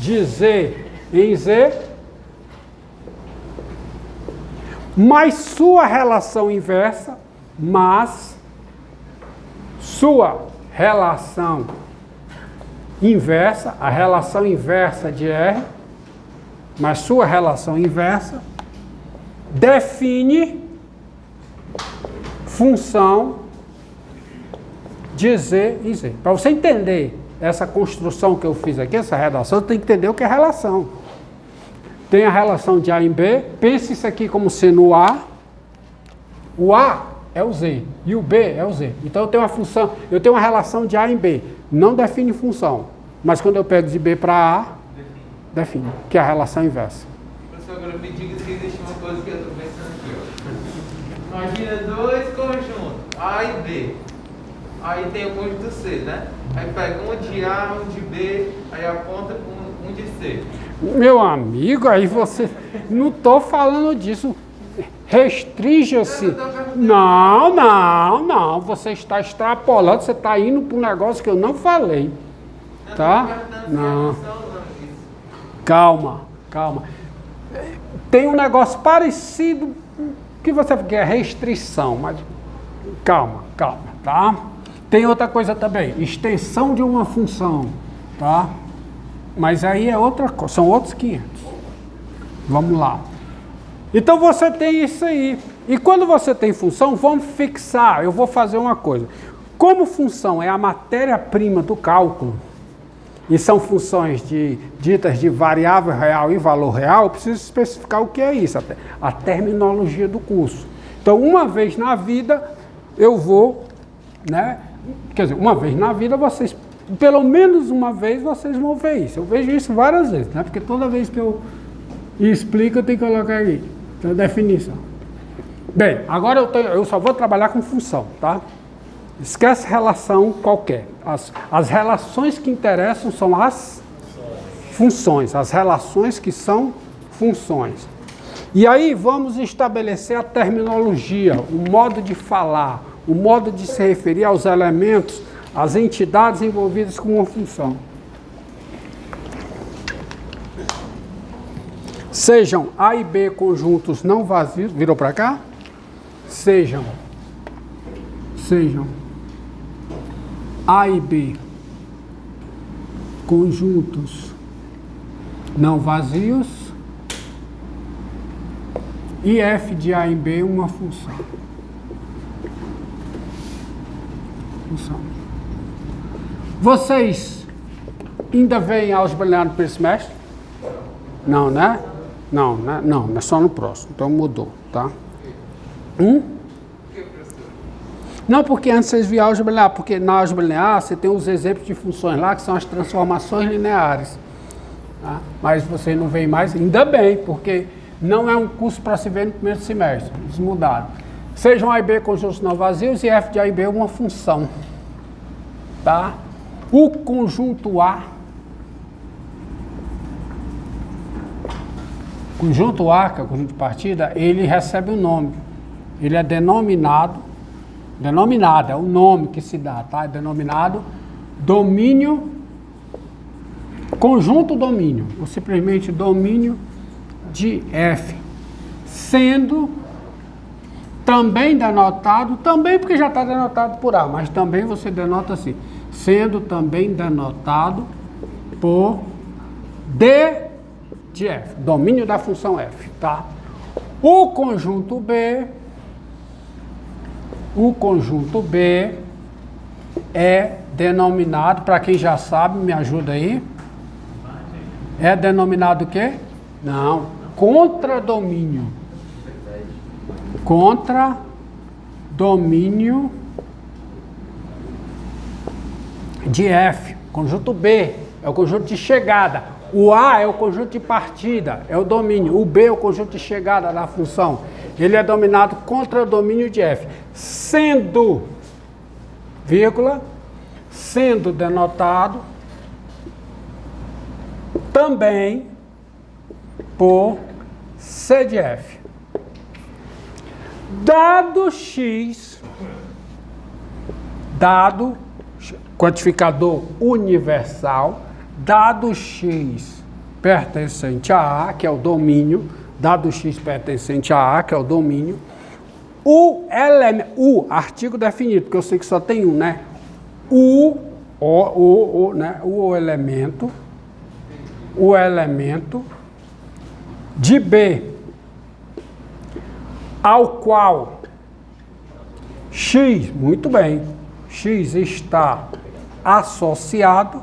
de Z em Z, mais sua relação inversa, mais sua relação inversa, a relação inversa de R, mais sua relação inversa, define função de Z em Z. Para você entender essa construção que eu fiz aqui, essa redação, você tem que entender o que é relação. Tem a relação de A em B, pense isso aqui como sendo o A é o Z e o B é o Z. Então eu tenho uma função, eu tenho uma relação de A em B, não define função, mas quando eu pego de B para A, define, que é a relação inversa. Professor, agora me diga se existe uma coisa que eu estou pensando aqui, ó. Imagina dois conjuntos, A e B. Aí tem o conjunto C, né? Aí pega um de A, um de B, aí aponta com um de C. Meu amigo, aí você... Não estou falando disso. Restrinja-se. Não. Você está extrapolando, você está indo para um negócio que eu não falei. Tá? Não. Calma. Tem um negócio parecido que você quer restrição, mas calma, tá? Tem outra coisa também, extensão de uma função, tá? Mas aí é outra coisa, são outros 500. Vamos lá. Então você tem isso aí. E quando você tem função, vamos fixar. Eu vou fazer uma coisa. Como função é a matéria-prima do cálculo, e são funções ditas de variável real e valor real, eu preciso especificar o que é isso, a terminologia do curso. Então, uma vez na vida, eu vou, né? Quer dizer, uma vez na vida, vocês, pelo menos uma vez, vocês vão ver isso. Eu vejo isso várias vezes, né? Porque toda vez que eu explico, eu tenho que colocar aqui. Então, definição. Bem, agora eu só vou trabalhar com função, tá? Esquece relação qualquer. As relações que interessam são as funções. As relações que são funções. E aí vamos estabelecer a terminologia, o modo de falar, o modo de se referir aos elementos, às entidades envolvidas com uma função. Sejam A e B conjuntos não vazios, virou para cá? Sejam A e B conjuntos não vazios e f de A em B uma função. Vocês ainda veem álgebra linear no primeiro semestre? Não, né? Não, é só no próximo, então mudou, tá? Não, porque antes vocês viam álgebra linear, porque na álgebra linear você tem os exemplos de funções lá, que são as transformações lineares. Tá? Mas vocês não veem mais, ainda bem, porque não é um curso para se ver no primeiro semestre, eles mudaram. Sejam A e B conjuntos não vazios e f de A e B uma função. Tá? O conjunto A, que é o conjunto de partida, ele recebe um nome. Ele é denominado, é o nome que se dá, tá? É denominado domínio, conjunto domínio, ou simplesmente domínio de F, sendo também denotado, também porque já está denotado por A, mas também você denota assim, sendo também denotado por D de F, domínio da função F, tá? O conjunto B é denominado, para quem já sabe, me ajuda aí, é denominado o quê? Não, contradomínio. Contradomínio de F. Conjunto B é o conjunto de chegada. O A é o conjunto de partida, é o domínio. O B é o conjunto de chegada da função. Ele é dominado contra domínio de F, sendo, vírgula, sendo denotado também por C de F. Dado X, dado quantificador universal, dado X pertencente a A, que é o domínio, dado x pertencente a A, que é o domínio, o artigo definido, porque eu sei que só tem um, né? Né? O elemento de B, ao qual x, muito bem, x está associado,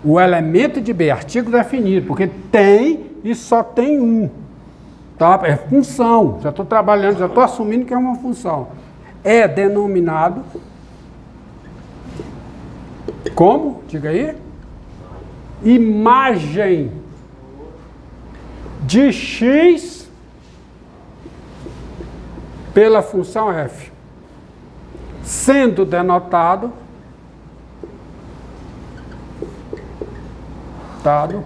o elemento de B, artigo definido, porque tem e só tem um, tá? É função, já estou trabalhando, já estou assumindo que é uma função. É denominado como? Diga aí. Imagem de x pela função f, sendo denotado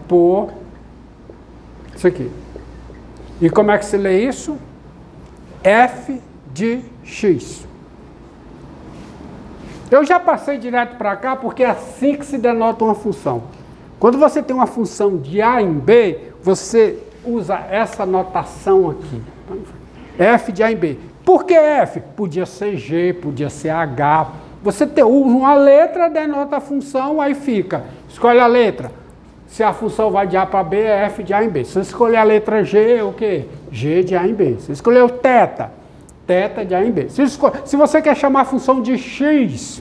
por isso aqui. E como é que se lê isso? F de x. Eu já passei direto para cá porque é assim que se denota uma função. Quando você tem uma função de A em B, você usa essa notação aqui. F de A em B. Por que F? Podia ser G, podia ser H. Você usa uma letra, denota a função, aí fica. Escolhe a letra. Se a função vai de A para B, é F de A em B. Se você escolher a letra G, é o quê? G de A em B. Se você escolher o θ, θ de A em B. Se você quer chamar a função de x,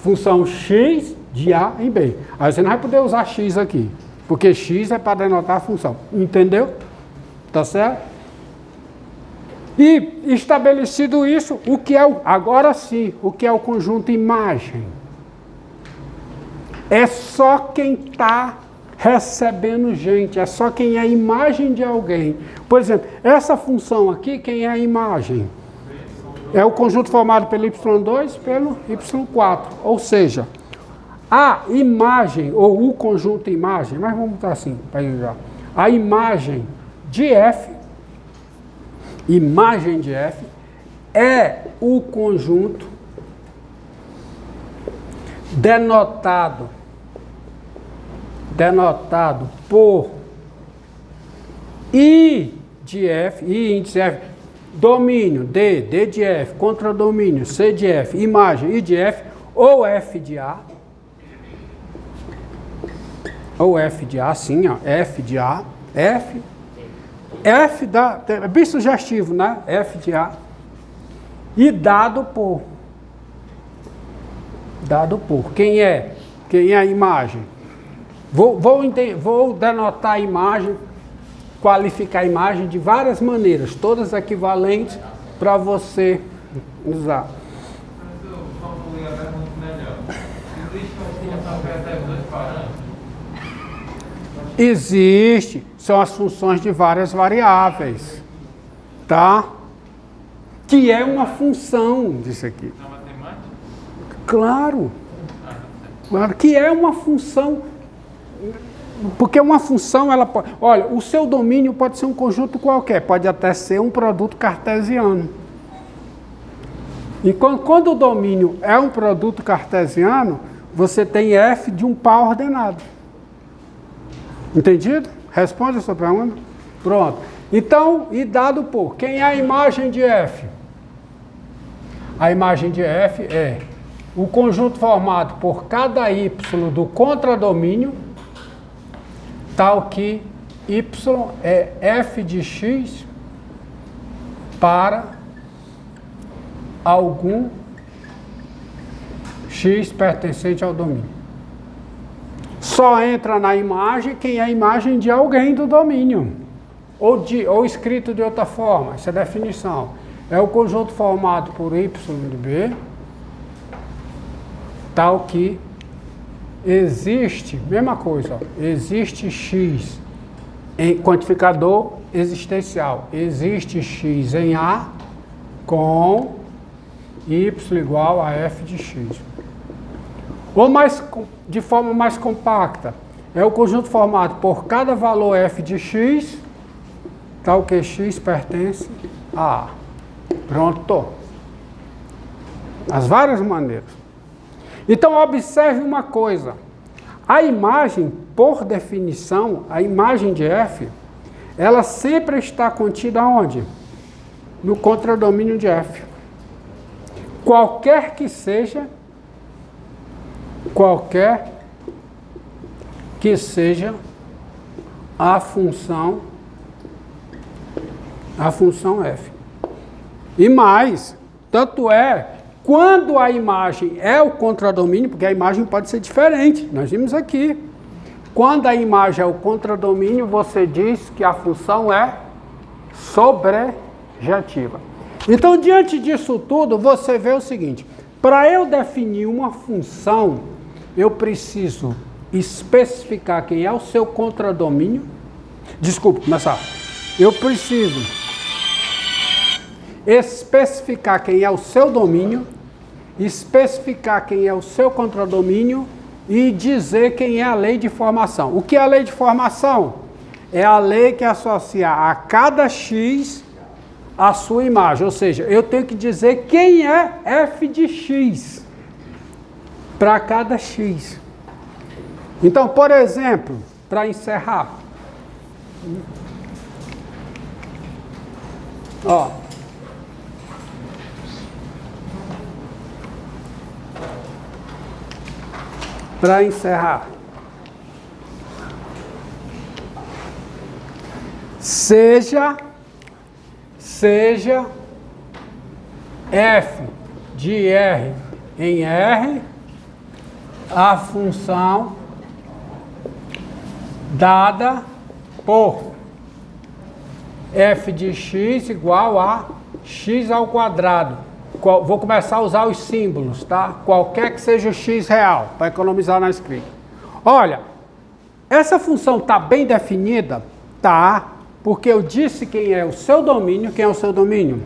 função x de A em B. Aí você não vai poder usar x aqui, porque x é para denotar a função. Entendeu? Tá certo? E estabelecido isso, o que é agora sim, o que é o conjunto imagem? É só quem está recebendo gente, é só quem é a imagem de alguém. Por exemplo, essa função aqui, quem é a imagem? É o conjunto formado pelo y2 pelo y4. Ou seja, a imagem, ou o conjunto imagem, mas vamos botar assim, para já. A imagem de f, é o conjunto denotado por I de F, I índice F, domínio D de F, contradomínio C de F, imagem I de F, ou F de A, sim, ó, F de A, F é bem sugestivo, né? F de A, e dado por, quem é a imagem? Vou denotar a imagem, qualificar a imagem de várias maneiras, todas equivalentes para você usar. Existe, são as funções de várias variáveis, tá? Que é uma função disso aqui. Na matemática? Claro, que é uma função. Porque uma função, ela pode... Olha, o seu domínio pode ser um conjunto qualquer, pode até ser um produto cartesiano. E quando o domínio é um produto cartesiano, você tem f de um par ordenado. Entendido? Responde a sua pergunta? Pronto. Então, e dado por... Quem é a imagem de f? A imagem de f é o conjunto formado por cada y do contradomínio, tal que y é f de x para algum x pertencente ao domínio. Só entra na imagem quem é a imagem de alguém do domínio, ou escrito de outra forma, essa é a definição. É o conjunto formado por y de b, tal que existe, mesma coisa, ó, existe x em quantificador existencial, existe x em A com y igual a f de x. Ou de forma mais compacta, é o conjunto formado por cada valor f de x, tal que x pertence a A. Pronto. As várias maneiras. Então, observe uma coisa. A imagem, por definição, a imagem de F, ela sempre está contida onde? No contradomínio de F. Qualquer que seja a função F. E mais, tanto é, quando a imagem é o contradomínio, porque a imagem pode ser diferente, nós vimos aqui. Quando a imagem é o contradomínio, você diz que a função é sobrejetiva. Então, diante disso tudo, você vê o seguinte: para eu definir uma função, eu preciso especificar quem é o seu contradomínio. Desculpa, começar. Eu preciso especificar quem é o seu domínio, especificar quem é o seu contradomínio e dizer quem é a lei de formação. O que é a lei de formação? É a lei que associa a cada x a sua imagem. Ou seja, eu tenho que dizer quem é f de x para cada x. Então, por exemplo, para encerrar, ó, para encerrar, seja f de R em R a função dada por f de x igual a x ao quadrado. Vou começar a usar os símbolos, tá? Qualquer que seja o x real, para economizar na escrita. Olha, essa função está bem definida? Tá, porque eu disse quem é o seu domínio. Quem é o seu domínio?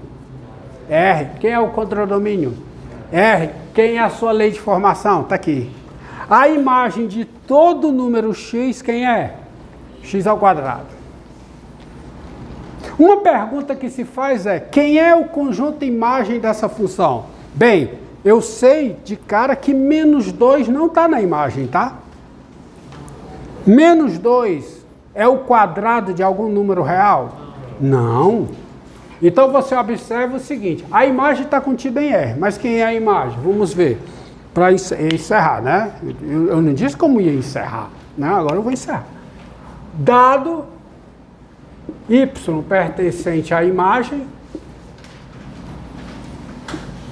R. Quem é o contradomínio? R. Quem é a sua lei de formação? Está aqui. A imagem de todo número x, quem é? X ao quadrado. Uma pergunta que se faz é: quem é o conjunto imagem dessa função? Bem, eu sei de cara que menos 2 não está na imagem, tá? Menos 2 é o quadrado de algum número real? Não. Então você observa o seguinte: a imagem está contida em R, mas quem é a imagem? Vamos ver. Para encerrar, né? Eu não disse como ia encerrar, né? Agora eu vou encerrar. Dado y pertencente à imagem,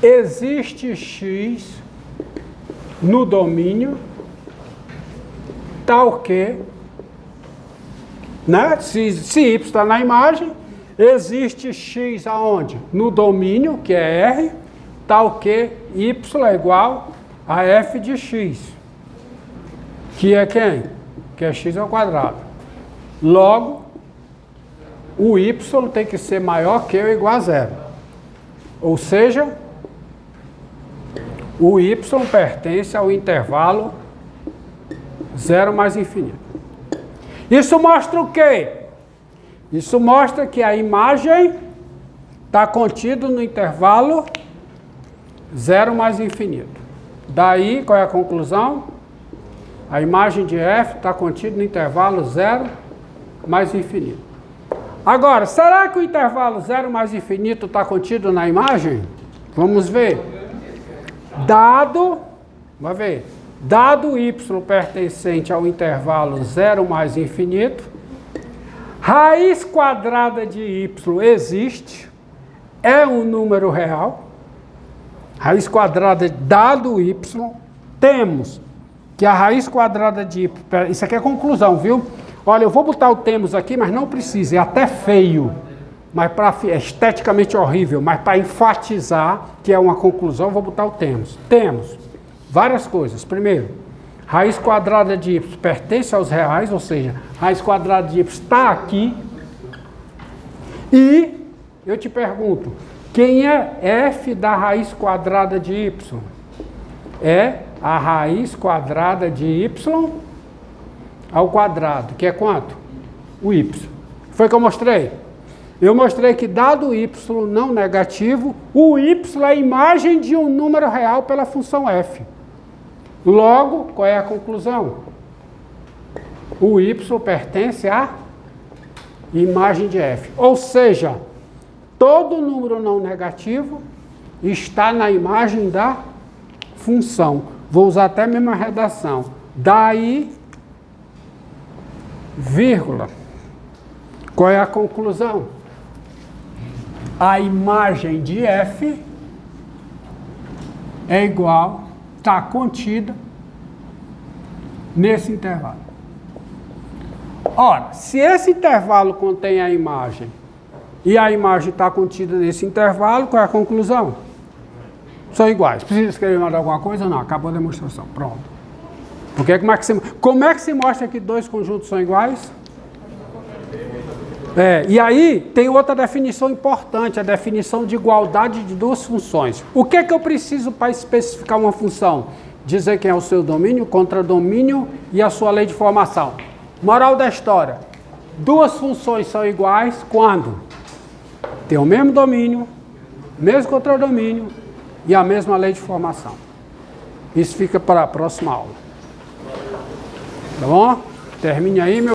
existe x no domínio tal que, né? Se y está na imagem, existe x aonde? No domínio, que é R, tal que y é igual a f de x, que é quem? Que é x ao quadrado. Logo, o y tem que ser maior que ou igual a zero. Ou seja, o y pertence ao intervalo 0 mais infinito. Isso mostra o quê? Isso mostra que a imagem está contida no intervalo 0 mais infinito. Daí, qual é a conclusão? A imagem de f está contida no intervalo 0 mais infinito. Agora, será que o intervalo 0 mais infinito está contido na imagem? Vamos ver. Dado y pertencente ao intervalo 0 mais infinito, raiz quadrada de y existe, é um número real. Raiz quadrada dado y, temos que a raiz quadrada de y, isso aqui é conclusão, viu? Olha, eu vou botar o temos aqui, mas não precisa, é até feio, mas é esteticamente horrível, mas para enfatizar que é uma conclusão, eu vou botar o temos. Temos várias coisas. Primeiro, raiz quadrada de y pertence aos reais, ou seja, raiz quadrada de y está aqui. E eu te pergunto, quem é f da raiz quadrada de y? É a raiz quadrada de y ao quadrado, que é quanto? O y. Foi que eu mostrei? Eu mostrei que dado y não negativo, o y é a imagem de um número real pela função f. Logo, qual é a conclusão? O y pertence à imagem de f. Ou seja, todo número não negativo está na imagem da função. Vou usar até a mesma redação. Daí, vírgula. Qual é a conclusão? A imagem de f é igual, está contida nesse intervalo. Ora, se esse intervalo contém a imagem e a imagem está contida nesse intervalo, qual é a conclusão? São iguais. Precisa escrever mais alguma coisa? Não, acabou a demonstração. Pronto. Porque como é que se mostra que dois conjuntos são iguais? E aí tem outra definição importante, a definição de igualdade de duas funções. O que é que eu preciso para especificar uma função? Dizer quem é o seu domínio, contradomínio e a sua lei de formação. Moral da história. Duas funções são iguais quando tem o mesmo domínio, mesmo contradomínio e a mesma lei de formação. Isso fica para a próxima aula. Tá bom? Termine aí, meu